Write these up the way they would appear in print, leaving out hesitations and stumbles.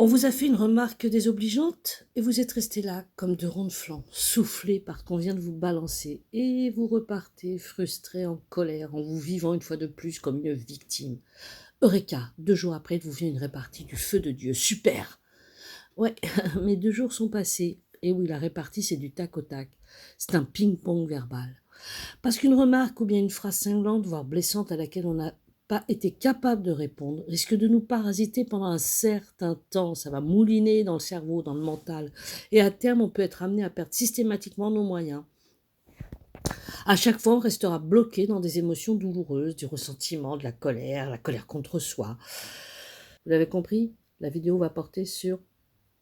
On vous a fait une remarque désobligeante et vous êtes resté là comme de ronds de flanc, soufflé par qu'on vient de vous balancer et vous repartez frustré, en colère, en vous vivant une fois de plus comme une victime. Eureka, 2 jours après, vous vient une répartie du feu de Dieu. Super! Ouais, mais 2 jours sont passés. Et oui, la répartie, c'est du tac au tac. C'est un ping-pong verbal. Parce qu'une remarque ou bien une phrase cinglante, voire blessante à laquelle on n'a pas été capable de répondre, risque de nous parasiter pendant un certain temps. Ça va mouliner dans le cerveau, dans le mental. Et à terme, on peut être amené à perdre systématiquement nos moyens. À chaque fois, on restera bloqué dans des émotions douloureuses, du ressentiment, de la colère contre soi. Vous l'avez compris? La vidéo va porter sur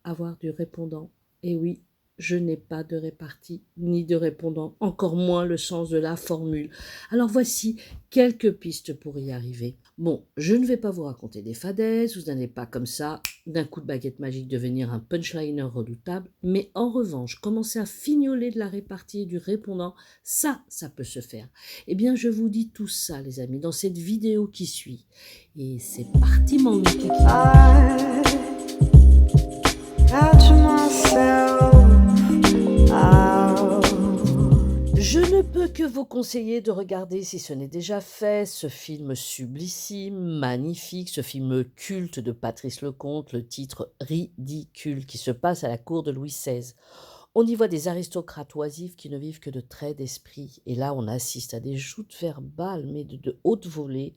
avoir du répondant. Et oui, je n'ai pas de répartie ni de répondant, encore moins le sens de la formule. Alors voici quelques pistes pour y arriver. Bon, je ne vais pas vous raconter des fadaises, vous n'allez pas comme ça, d'un coup de baguette magique, devenir un punchliner redoutable, mais en revanche, commencer à fignoler de la répartie et du répondant, ça peut se faire. Eh bien, je vous dis tout ça, les amis, dans cette vidéo qui suit. Et c'est parti, mon kiki. Catch myself out. Je ne peux que vous conseiller de regarder, si ce n'est déjà fait, ce film sublissime, magnifique, ce film culte de Patrice Lecomte, le titre Ridicule, qui se passe à la cour de Louis XVI. On y voit des aristocrates oisifs qui ne vivent que de traits d'esprit. Et là, on assiste à des joutes verbales, mais de haute volée.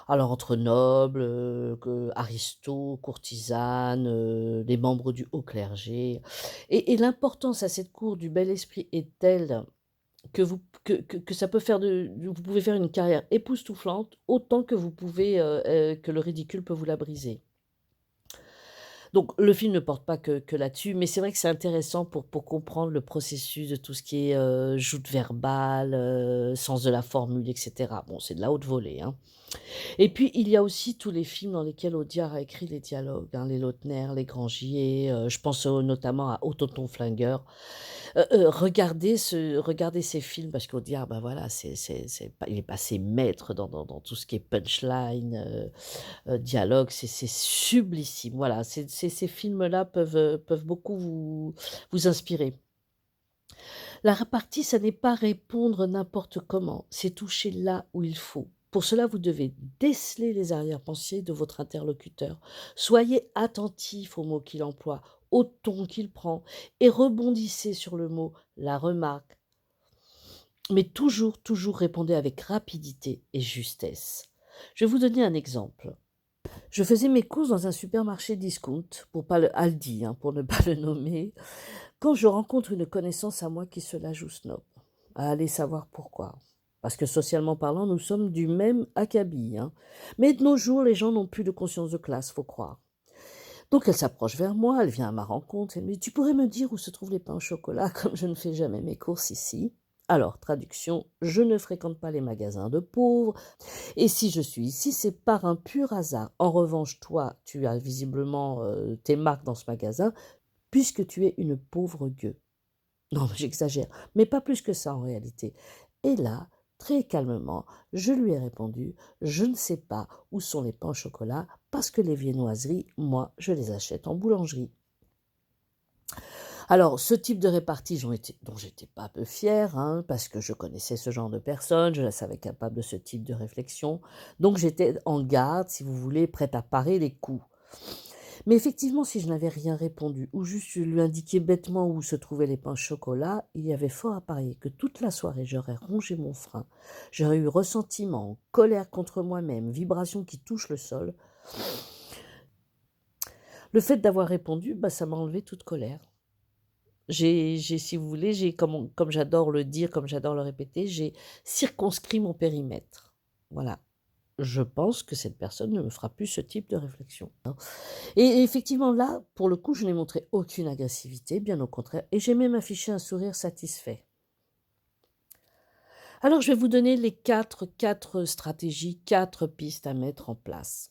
Alors entre nobles, aristos, courtisanes, les membres du haut clergé. Et l'importance à cette cour du bel esprit est telle que ça peut faire vous pouvez faire une carrière époustouflante, autant que vous pouvez, que le ridicule peut vous la briser. Donc le film ne porte pas que là-dessus, mais c'est vrai que c'est intéressant pour comprendre le processus de tout ce qui est, joute verbale, sens de la formule et cetera. Bon, c'est de la haute volée, hein. Et puis, il y a aussi tous les films dans lesquels Audiard a écrit les dialogues, hein, les Lautner, les Grangier, je pense, notamment à Au tonton flingueur. Regardez ces films parce qu'Audiard, bah, voilà, c'est pas il est passé maître dans tout ce qui est punchline, dialogue, c'est sublissime. Voilà, ces films-là peuvent beaucoup vous inspirer. La répartie, ça n'est pas répondre n'importe comment, c'est toucher là où il faut. Pour cela, vous devez déceler les arrière-pensées de votre interlocuteur. Soyez attentif aux mots qu'il emploie, au ton qu'il prend, et rebondissez sur le mot, la remarque. Mais toujours répondez avec rapidité et justesse. Je vais vous donner un exemple. Je faisais mes courses dans un supermarché discount, pour pas le Aldi, hein, pour ne pas le nommer, quand je rencontre une connaissance à moi qui se la joue snob. À aller savoir pourquoi. Parce que socialement parlant, nous sommes du même acabit, hein. Mais de nos jours, les gens n'ont plus de conscience de classe, faut croire. Donc elle s'approche vers moi, elle vient à ma rencontre, elle me dit: «Tu pourrais me dire où se trouvent les pains au chocolat, comme je ne fais jamais mes courses ici?» Alors, traduction, je ne fréquente pas les magasins de pauvres, et si je suis ici, c'est par un pur hasard. En revanche, toi, tu as visiblement tes marques dans ce magasin, puisque tu es une pauvre gueux. Non, j'exagère, mais pas plus que ça en réalité. Et là, très calmement, je lui ai répondu: «Je ne sais pas où sont les pains au chocolat, parce que les viennoiseries, moi, je les achète en boulangerie.» Alors, ce type de répartie dont j'étais pas peu fière, hein, parce que je connaissais ce genre de personne, je la savais capable de ce type de réflexion, donc j'étais en garde, si vous voulez, prête à parer les coups. Mais effectivement, si je n'avais rien répondu ou juste lui indiqué bêtement où se trouvaient les pains au chocolat, il y avait fort à parier que toute la soirée, j'aurais rongé mon frein. J'aurais eu ressentiment, colère contre moi-même, vibration qui touche le sol. Le fait d'avoir répondu, bah, ça m'a enlevé toute colère. Si vous voulez, comme j'adore le dire, comme j'adore le répéter, j'ai circonscrit mon périmètre. Voilà. Je pense que cette personne ne me fera plus ce type de réflexion, hein. Et effectivement, là, pour le coup, je n'ai montré aucune agressivité, bien au contraire, et j'ai même affiché un sourire satisfait. Alors, je vais vous donner les quatre stratégies, 4 pistes à mettre en place.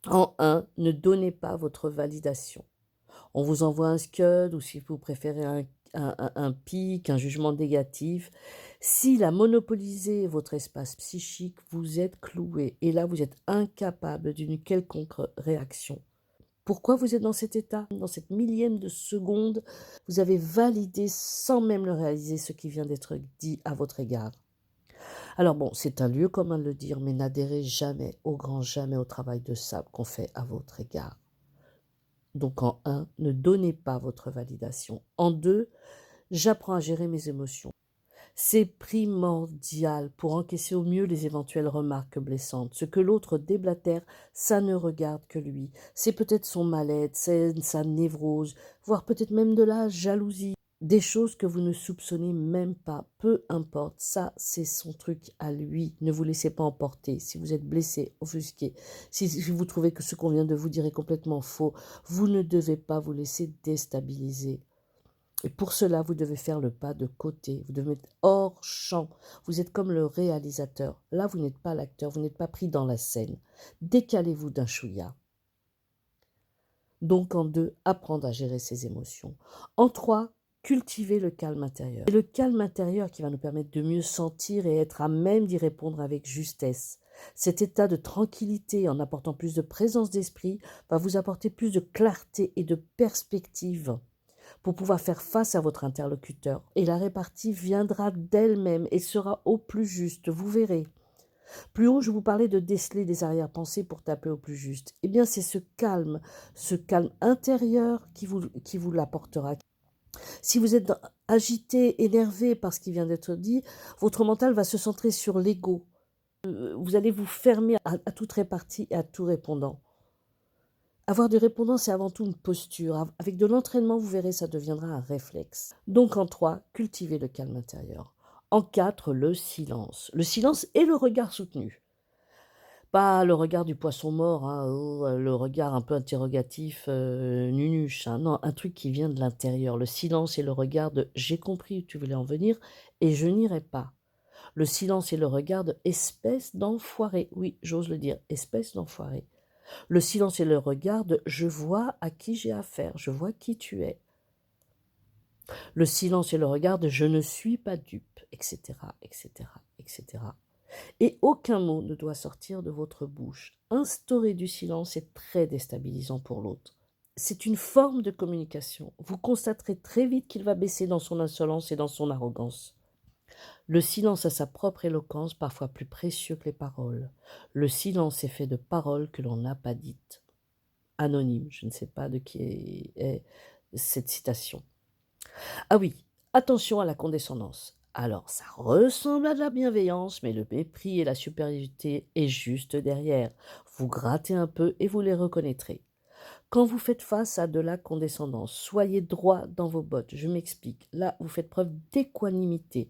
En 1, ne donnez pas votre validation. On vous envoie un scud ou si vous préférez un pic, un jugement négatif. S'il a monopolisé votre espace psychique, vous êtes cloué et là, vous êtes incapable d'une quelconque réaction. Pourquoi vous êtes dans cet état? Dans cette millième de seconde, vous avez validé sans même le réaliser ce qui vient d'être dit à votre égard. Alors bon, c'est un lieu commun de le dire, mais n'adhérez jamais, au grand jamais, au travail de sable qu'on fait à votre égard. Donc en un, ne donnez pas votre validation. En deux, j'apprends à gérer mes émotions. C'est primordial pour encaisser au mieux les éventuelles remarques blessantes. Ce que l'autre déblatère, ça ne regarde que lui. C'est peut-être son mal-être, c'est sa névrose, voire peut-être même de la jalousie. Des choses que vous ne soupçonnez même pas. Peu importe, ça c'est son truc à lui. Ne vous laissez pas emporter. Si vous êtes blessé, offusqué, si vous trouvez que ce qu'on vient de vous dire est complètement faux, vous ne devez pas vous laisser déstabiliser. Et pour cela, vous devez faire le pas de côté, vous devez mettre hors champ. Vous êtes comme le réalisateur. Là, vous n'êtes pas l'acteur, vous n'êtes pas pris dans la scène. Décalez-vous d'un chouïa. Donc en deux, apprendre à gérer ses émotions. En trois, cultiver le calme intérieur. C'est le calme intérieur qui va nous permettre de mieux sentir et être à même d'y répondre avec justesse. Cet état de tranquillité, en apportant plus de présence d'esprit, va vous apporter plus de clarté et de perspective pour pouvoir faire face à votre interlocuteur. Et la répartie viendra d'elle-même et sera au plus juste, vous verrez. Plus haut, je vous parlais de déceler des arrière-pensées pour taper au plus juste. Eh bien, c'est ce calme intérieur qui vous l'apportera. Si vous êtes agité, énervé par ce qui vient d'être dit, votre mental va se centrer sur l'ego. Vous allez vous fermer à toute répartie et à tout répondant. Avoir du répondant, c'est avant tout une posture. Avec de l'entraînement, vous verrez, ça deviendra un réflexe. Donc en 3, cultivez le calme intérieur. En 4, le silence. Le silence et le regard soutenu. Pas le regard du poisson mort, hein, le regard un peu interrogatif, nunuche, hein. Non, un truc qui vient de l'intérieur. Le silence et le regard de «j'ai compris où tu voulais en venir et je n'irai pas». Le silence et le regard de «espèce d'enfoiré». Oui, j'ose le dire, espèce d'enfoiré. Le silence et le regard de «je vois à qui j'ai affaire, je vois qui tu es». Le silence et le regard de «je ne suis pas dupe», etc., etc., etc. Et aucun mot ne doit sortir de votre bouche. Instaurer du silence est très déstabilisant pour l'autre. C'est une forme de communication. Vous constaterez très vite qu'il va baisser dans son insolence et dans son arrogance. Le silence a sa propre éloquence, parfois plus précieux que les paroles. Le silence est fait de paroles que l'on n'a pas dites. Anonyme, je ne sais pas de qui est cette citation. Ah oui, attention à la condescendance. Alors, ça ressemble à de la bienveillance, mais le mépris et la supériorité est juste derrière. Vous grattez un peu et vous les reconnaîtrez. Quand vous faites face à de la condescendance, soyez droit dans vos bottes. Je m'explique. Là, vous faites preuve d'équanimité.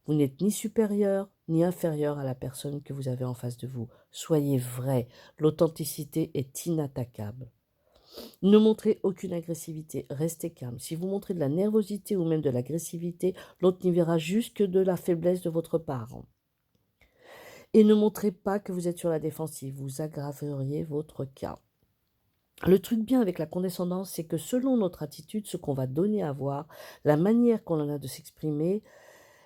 Vous n'êtes ni supérieur ni inférieur à la personne que vous avez en face de vous. Soyez vrai. L'authenticité est inattaquable. Ne montrez aucune agressivité, restez calme. Si vous montrez de la nervosité ou même de l'agressivité, l'autre n'y verra juste que de la faiblesse de votre part. Et ne montrez pas que vous êtes sur la défensive, vous aggraveriez votre cas. Le truc bien avec la condescendance, c'est que selon notre attitude, ce qu'on va donner à voir, la manière qu'on en a de s'exprimer,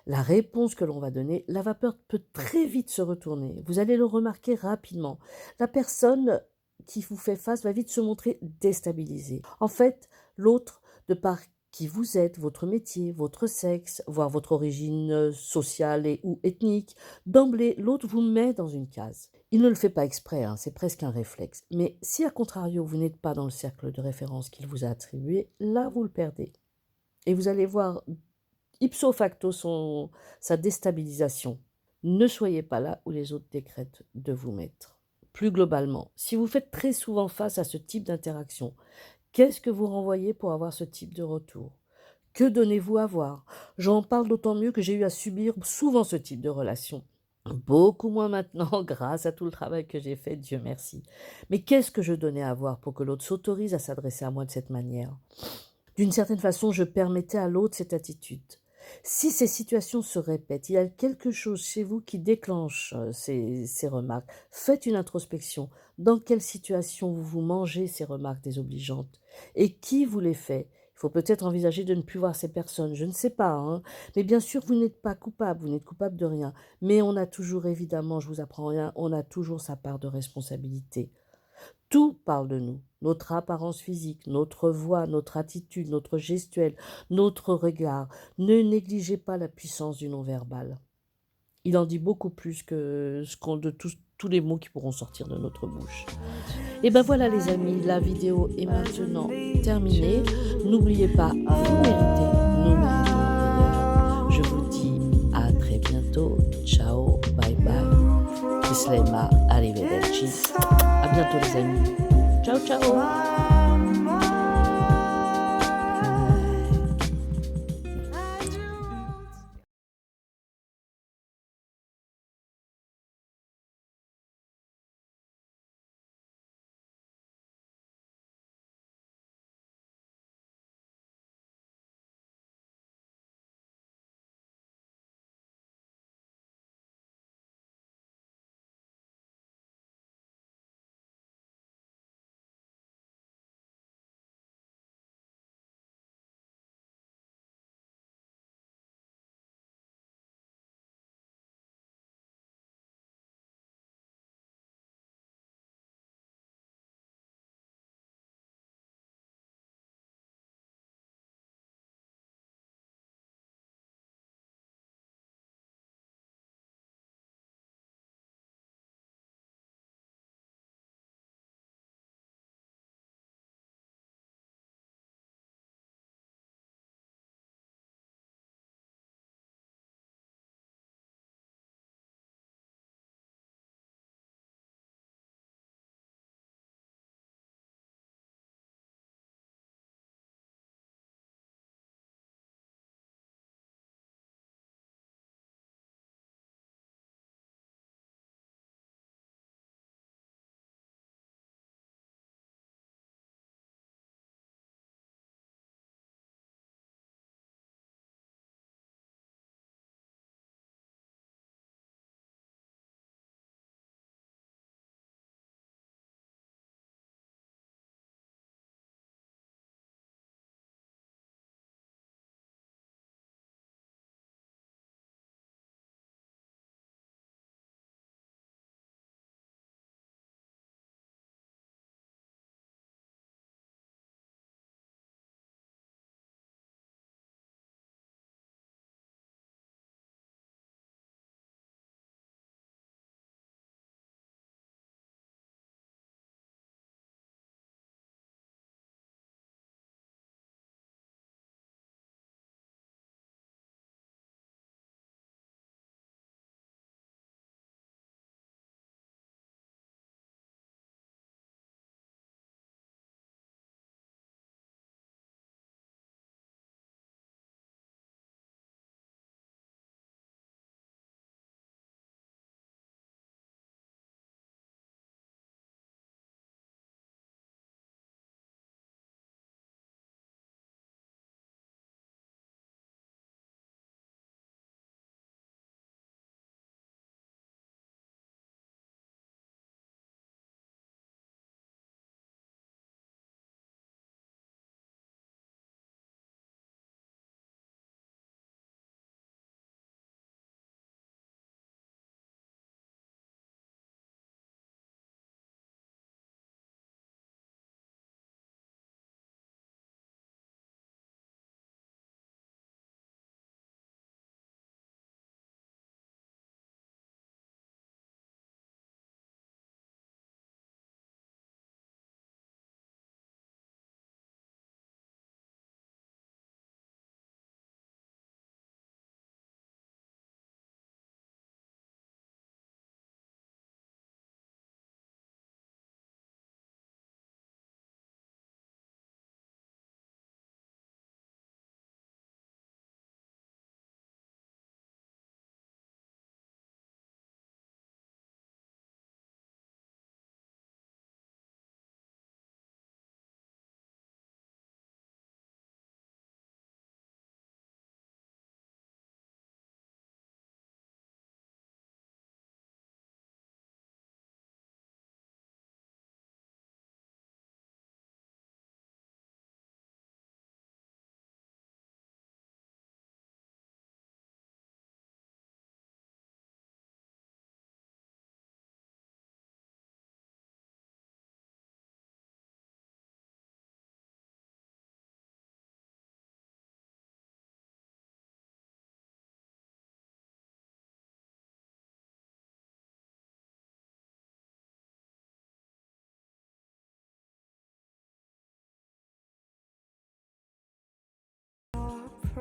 la réponse que l'on va donner, la vapeur peut très vite se retourner. Vous allez le remarquer rapidement. La personne qui vous fait face va vite se montrer déstabilisée. En fait, l'autre, de par qui vous êtes, votre métier, votre sexe, voire votre origine sociale et ou ethnique, d'emblée, l'autre vous met dans une case. Il ne le fait pas exprès, hein, c'est presque un réflexe. Mais si, à contrario, vous n'êtes pas dans le cercle de référence qu'il vous a attribué, là, vous le perdez. Et vous allez voir ipso facto sa déstabilisation. Ne soyez pas là où les autres décrètent de vous mettre. Plus globalement, si vous faites très souvent face à ce type d'interaction, qu'est-ce que vous renvoyez pour avoir ce type de retour? Que donnez-vous à voir? J'en parle d'autant mieux que j'ai eu à subir souvent ce type de relation. Beaucoup moins maintenant, grâce à tout le travail que j'ai fait, Dieu merci. Mais qu'est-ce que je donnais à voir pour que l'autre s'autorise à s'adresser à moi de cette manière? D'une certaine façon, je permettais à l'autre cette attitude. Si ces situations se répètent, il y a quelque chose chez vous qui déclenche ces remarques. Faites une introspection. Dans quelle situation vous mangez ces remarques désobligeantes? Et qui vous les fait? Il faut peut-être envisager de ne plus voir ces personnes, je ne sais pas, hein. Mais bien sûr, vous n'êtes pas coupable, vous n'êtes coupable de rien. Mais on a toujours, évidemment, je vous apprends rien, on a toujours sa part de responsabilité. Tout parle de nous. Notre apparence physique, notre voix, notre attitude, notre gestuelle, notre regard. Ne négligez pas la puissance du non-verbal. Il en dit beaucoup plus que de tous les mots qui pourront sortir de notre bouche. Et ben voilà les amis, la vidéo est maintenant terminée. N'oubliez pas, vous méritez, nous méritons le meilleur. Je vous dis à très bientôt. Ciao, bye bye. Kislema, arrivederci. À bientôt les amis. Ciao, ciao.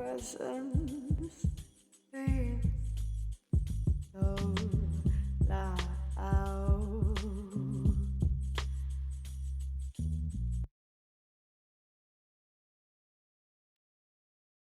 presence. Being